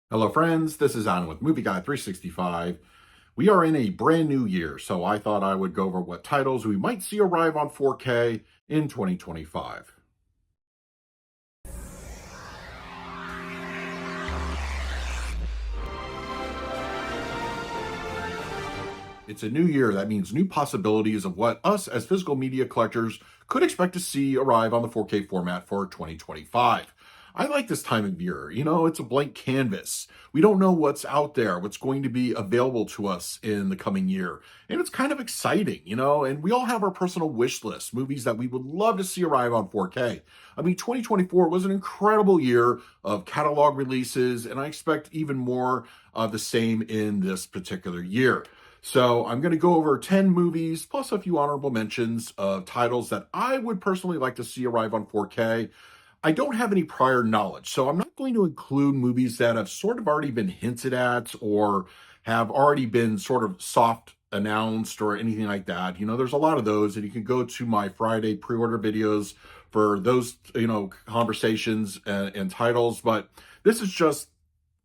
Hello friends, this is Alan with Movie Guy 365. We are in a brand new year, so I thought I would go over what titles we might see arrive on 4K in 2025. It's a new year. That means new possibilities of what us as physical media collectors could expect to see arrive on the 4K format for 2025. I like this time of year. It's a blank canvas. We don't know what's out there, what's going to be available to us in the coming year. And it's kind of exciting, and we all have our personal wish list, movies that we would love to see arrive on 4K. I mean, 2024 was an incredible year of catalog releases, and I expect even more of the same in this particular year. So I'm going to go over 10 movies plus a few honorable mentions of titles that I would personally like to see arrive on 4K. I don't have any prior knowledge, so I'm not going to include movies that have sort of already been hinted at or have already been sort of soft announced or anything like that. There's a lot of those, and you can go to my Friday pre-order videos for those, conversations and titles. But this is just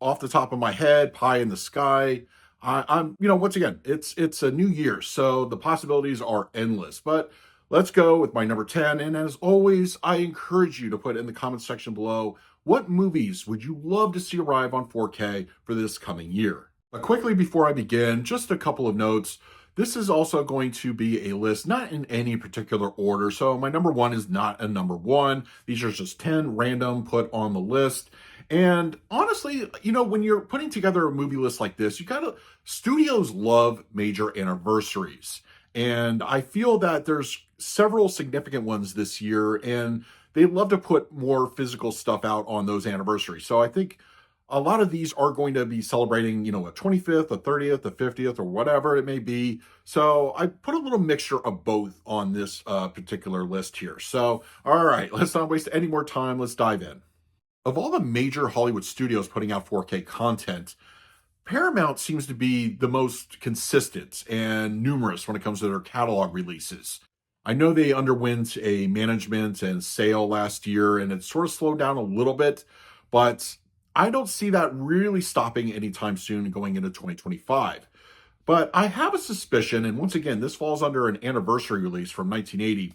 off the top of my head, pie in the sky. I'm, once again, it's a new year, so the possibilities are endless. But let's go with my number 10. And as always, I encourage you to put in the comment section below what movies would you love to see arrive on 4K for this coming year. But quickly before I begin, just a couple of notes. This is also going to be a list, not in any particular order. So my number one is not a number one. These are just 10 random put on the list. And honestly, when you're putting together a movie list like this, studios love major anniversaries. And I feel that there's several significant ones this year, and they love to put more physical stuff out on those anniversaries. So I think a lot of these are going to be celebrating, a 25th, a 30th, a 50th, or whatever it may be. So I put a little mixture of both on this particular list here. So, all right, let's not waste any more time. Let's dive in. Of all the major Hollywood studios putting out 4K content, Paramount seems to be the most consistent and numerous when it comes to their catalog releases. I know they underwent a management and sale last year, and it sort of slowed down a little bit, but I don't see that really stopping anytime soon going into 2025. But I have a suspicion, and once again, this falls under an anniversary release from 1980.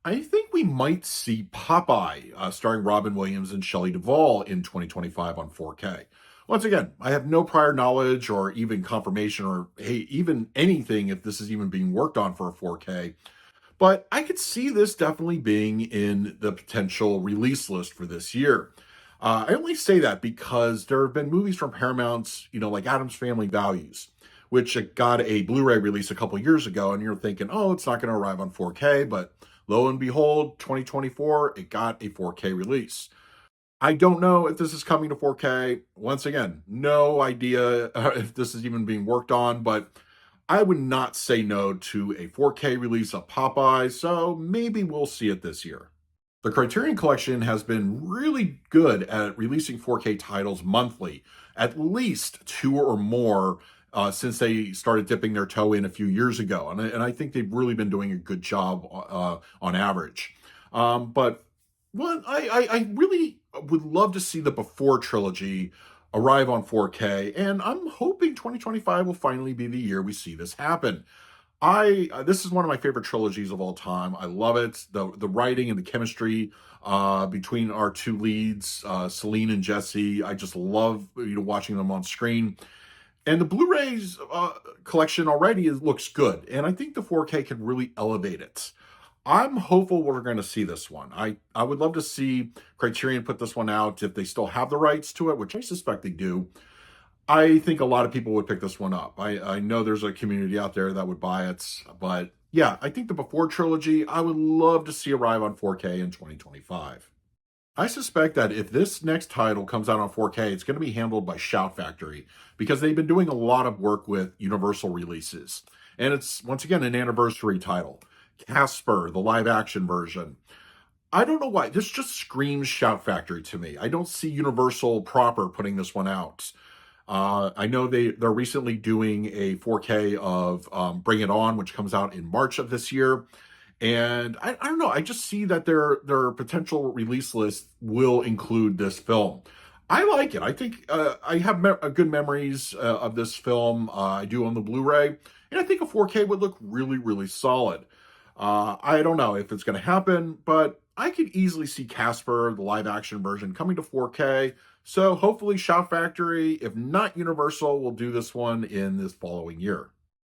I think we might see Popeye, starring Robin Williams and Shelley Duvall, in 2025 on 4K. Once again, I have no prior knowledge or even confirmation or hey, even anything if this is even being worked on for a 4K, but I could see this definitely being in the potential release list for this year. I only say that because there have been movies from Paramount, like Addams Family Values, which got a Blu-ray release a couple years ago, and you're thinking, oh, it's not going to arrive on 4K, but lo and behold, 2024, it got a 4K release. I don't know if this is coming to 4K. Once again, no idea if this is even being worked on, but I would not say no to a 4K release of Popeye, so maybe we'll see it this year. The Criterion Collection has been really good at releasing 4K titles monthly, at least two or more since they started dipping their toe in a few years ago. And I think they've really been doing a good job on average. But I really would love to see the Before trilogy arrive on 4K, and I'm hoping 2025 will finally be the year we see this happen. This is one of my favorite trilogies of all time. I love it. The writing and the chemistry between our two leads, Celine and Jesse. I just love watching them on screen. And the Blu-rays collection already looks good, and I think the 4K can really elevate it. I'm hopeful we're going to see this one. I would love to see Criterion put this one out if they still have the rights to it, which I suspect they do. I think a lot of people would pick this one up. I know there's a community out there that would buy it, but yeah, I think the Before trilogy, I would love to see arrive on 4K in 2025. I suspect that if this next title comes out on 4K, it's going to be handled by Shout Factory because they've been doing a lot of work with Universal releases. And it's, once again, an anniversary title. Casper, the live action version. I don't know why. This just screams Shout Factory to me. I don't see Universal proper putting this one out. I know they're recently doing a 4K of Bring It On, which comes out in March of this year. And I don't know. I just see that their potential release list will include this film. I like it. I think I have good memories of this film. I do on the Blu-ray, and I think a 4K would look really, really solid. I don't know if it's going to happen, but I could easily see Casper, the live-action version, coming to 4K. So hopefully, Shout Factory, if not Universal, will do this one in this following year.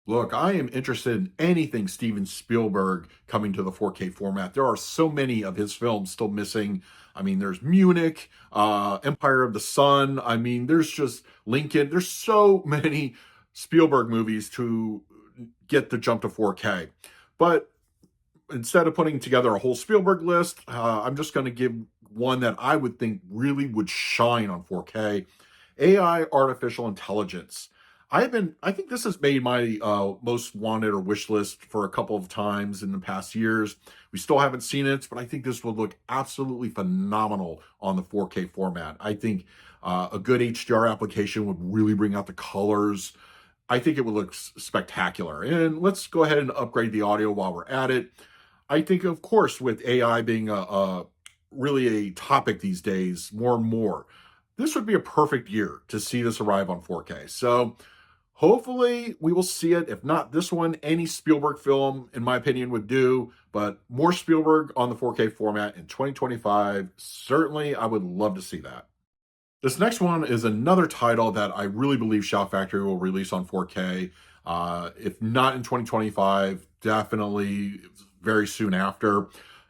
Look, I am interested in anything Steven Spielberg coming to the 4K format. There are so many of his films still missing. I mean, there's Munich, Empire of the Sun. I mean, there's just Lincoln. There's so many Spielberg movies to get the jump to 4K. But instead of putting together a whole Spielberg list, I'm just going to give one that I would think really would shine on 4K. AI, artificial intelligence. I think this has made my most wanted or wish list for a couple of times in the past years. We still haven't seen it, but I think this would look absolutely phenomenal on the 4K format. I think a good HDR application would really bring out the colors. I think it would look spectacular. And let's go ahead and upgrade the audio while we're at it. I think, of course, with AI being a really a topic these days, more and more, this would be a perfect year to see this arrive on 4K. So hopefully we will see it. If not this one, any Spielberg film, in my opinion, would do. But more Spielberg on the 4K format in 2025, certainly I would love to see that. This next one is another title that I really believe Shout Factory will release on 4K. If not in 2025, definitely very soon after.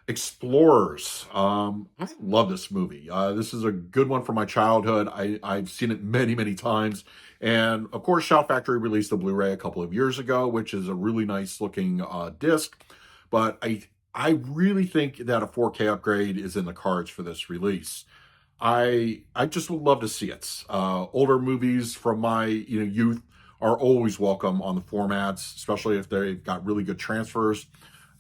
Explorers. I love this movie. This is a good one from my childhood. I've seen it many, many times. And of course, Shout Factory released the Blu-ray a couple of years ago, which is a really nice looking disc. But I really think that a 4K upgrade is in the cards for this release. I just would love to see it. Older movies from my youth are always welcome on the formats, especially if they've got really good transfers.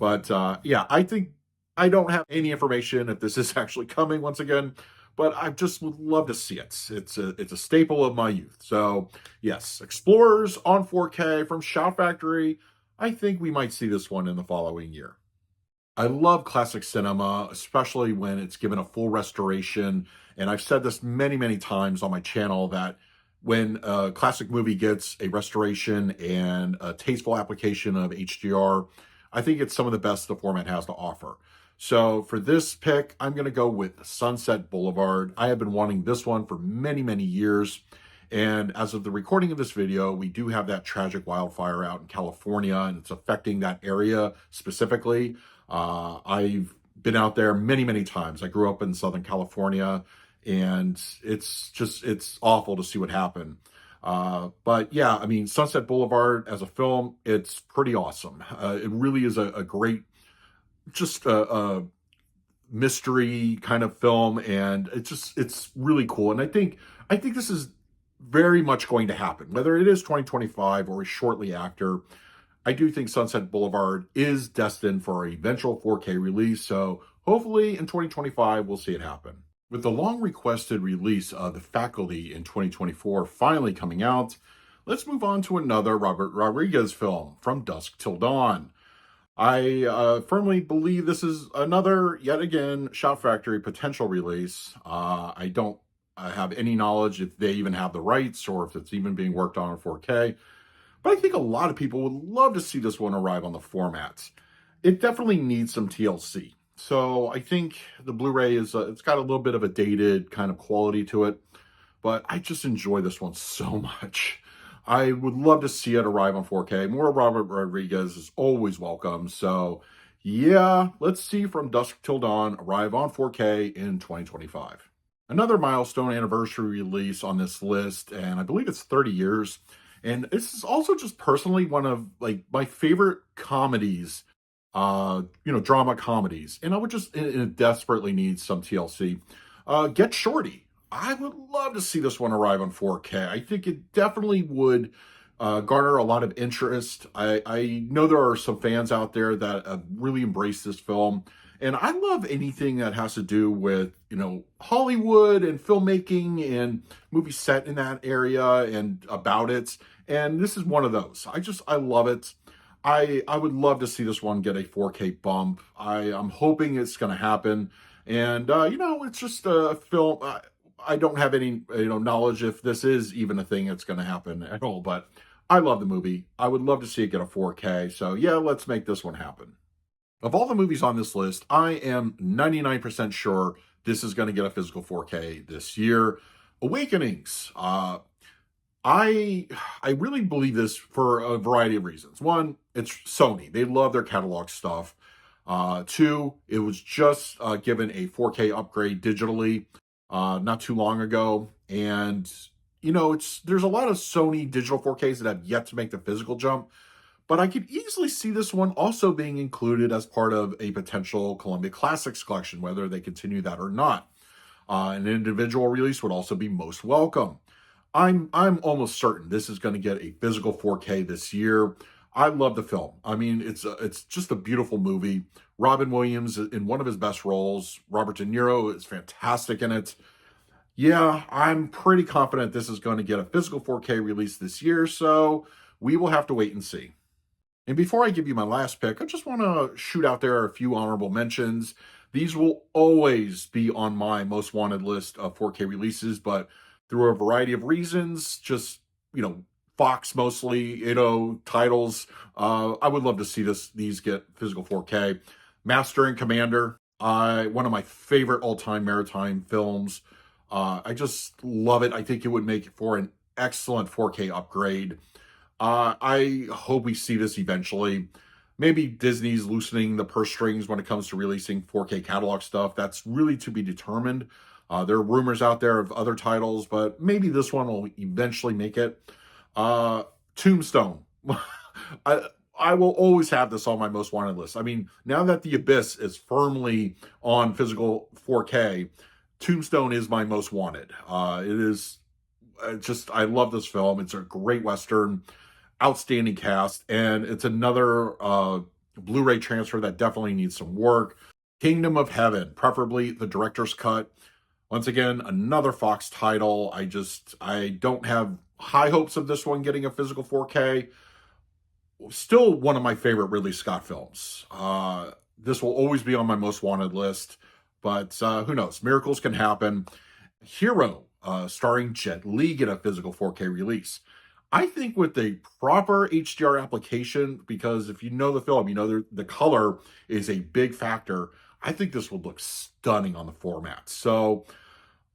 But yeah, I think I don't have any information if this is actually coming once again, but I just would love to see it. It's a staple of my youth. So yes, Explorers on 4K from Shout Factory. I think we might see this one in the following year. I love classic cinema, especially when it's given a full restoration. And I've said this many, many times on my channel that when a classic movie gets a restoration and a tasteful application of HDR, I think it's some of the best the format has to offer. So for this pick, I'm going to go with Sunset Boulevard. I have been wanting this one for many, many years. And as of the recording of this video, we do have that tragic wildfire out in California, and it's affecting that area specifically. I've been out there many, many times. I grew up in Southern California, and it's awful to see what happened. But yeah, I mean, Sunset Boulevard as a film, it's pretty awesome. It really is a great, just a mystery kind of film, and it's really cool. And I think this is very much going to happen, whether it is 2025 or shortly after. I do think Sunset Boulevard is destined for an eventual 4K release, so hopefully in 2025 we'll see it happen. With the long requested release of The Faculty in 2024 finally coming out, let's move on to another Robert Rodriguez film, From Dusk Till Dawn. I firmly believe this is another, yet again, Shout Factory potential release. I don't have any knowledge if they even have the rights or if it's even being worked on in 4K. But I think a lot of people would love to see this one arrive on the formats. It definitely needs some TLC. So I think the Blu-ray it's got a little bit of a dated kind of quality to it, but I just enjoy this one so much. I would love to see it arrive on 4K. More Robert Rodriguez is always welcome. So yeah, let's see From Dusk Till Dawn arrive on 4K in 2025. Another milestone anniversary release on this list, and I believe it's 30 years. And this is also just personally one of like my favorite comedies, drama comedies. And I would just it desperately need some TLC. Get Shorty. I would love to see this one arrive on 4K. I think it definitely would garner a lot of interest. I know there are some fans out there that really embrace this film. And I love anything that has to do with, Hollywood and filmmaking and movies set in that area and about it. And this is one of those. I love it. I would love to see this one get a 4K bump. I'm hoping it's going to happen. And, it's just a film. I don't have any, knowledge if this is even a thing that's going to happen at all, but I love the movie. I would love to see it get a 4K. So yeah, let's make this one happen. Of all the movies on this list, I am 99% sure this is going to get a physical 4K this year. Awakenings. I really believe this for a variety of reasons. One, it's Sony. They love their catalog stuff. Two, it was just given a 4K upgrade digitally not too long ago. And, there's a lot of Sony digital 4Ks that have yet to make the physical jump. But I could easily see this one also being included as part of a potential Columbia Classics collection, whether they continue that or not. An individual release would also be most welcome. I'm almost certain this is going to get a physical 4K this year. I love the film. I mean, it's just a beautiful movie. Robin Williams in one of his best roles. Robert De Niro is fantastic in it. Yeah, I'm pretty confident this is going to get a physical 4K release this year, so we will have to wait and see. And before I give you my last pick, I just want to shoot out there a few honorable mentions. These will always be on my most wanted list of 4K releases, but through a variety of reasons, just, Fox mostly, titles, I would love to see these get physical 4K. Master and Commander, one of my favorite all-time maritime films. I just love it. I think it would make for an excellent 4K upgrade. I hope we see this eventually. Maybe Disney's loosening the purse strings when it comes to releasing 4K catalog stuff. That's really to be determined. There are rumors out there of other titles, but maybe this one will eventually make it. Tombstone. I will always have this on my most wanted list. I mean, now that The Abyss is firmly on physical 4K, Tombstone is my most wanted. It is I love this film. It's a great Western, outstanding cast, and it's another Blu-ray transfer that definitely needs some work. Kingdom of Heaven, preferably the director's cut. Once again, another Fox title. I don't have high hopes of this one getting a physical 4K. Still one of my favorite Ridley Scott films. This will always be on my most wanted list, but who knows? Miracles can happen. Hero, starring Jet Li, get a physical 4K release. I think with a proper HDR application, because if you know the film, the color is a big factor. I think this would look stunning on the format. So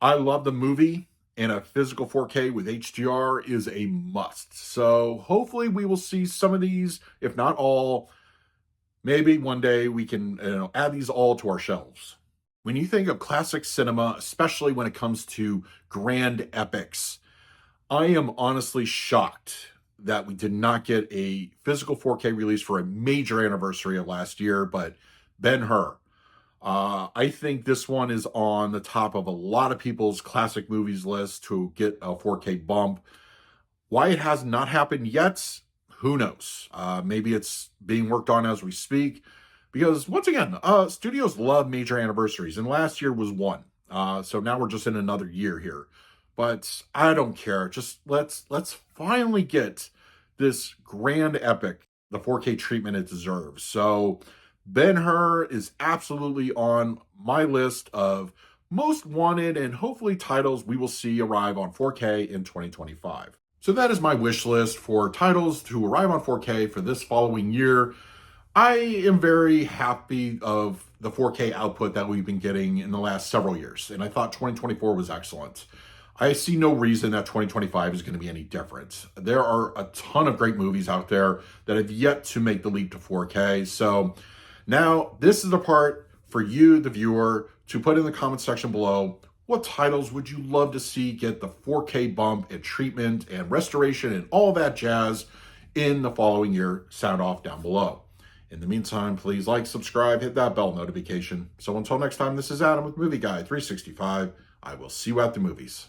I love the movie, and a physical 4K with HDR is a must. So hopefully we will see some of these, if not all. Maybe one day we can add these all to our shelves. When you think of classic cinema, especially when it comes to grand epics, I am honestly shocked that we did not get a physical 4K release for a major anniversary of last year, but BenHur. I think this one is on the top of a lot of people's classic movies list to get a 4K bump. Why it has not happened yet, who knows? Maybe it's being worked on as we speak. Because once again, studios love major anniversaries, and last year was one. So now we're just in another year here. But I don't care. Just let's finally get this grand epic, the 4K treatment it deserves. So BenHur is absolutely on my list of most wanted and hopefully titles we will see arrive on 4K in 2025. So that is my wish list for titles to arrive on 4K for this following year. I am very happy of the 4K output that we've been getting in the last several years, and I thought 2024 was excellent. I see no reason that 2025 is going to be any different. There are a ton of great movies out there that have yet to make the leap to 4K. So now this is the part for you, the viewer, to put in the comment section below. What titles would you love to see get the 4K bump and treatment and restoration and all that jazz in the following year? Sound off down below. In the meantime, please like, subscribe, hit that bell notification. So until next time, this is Adam with Movie Guide 365. I will see you at the movies.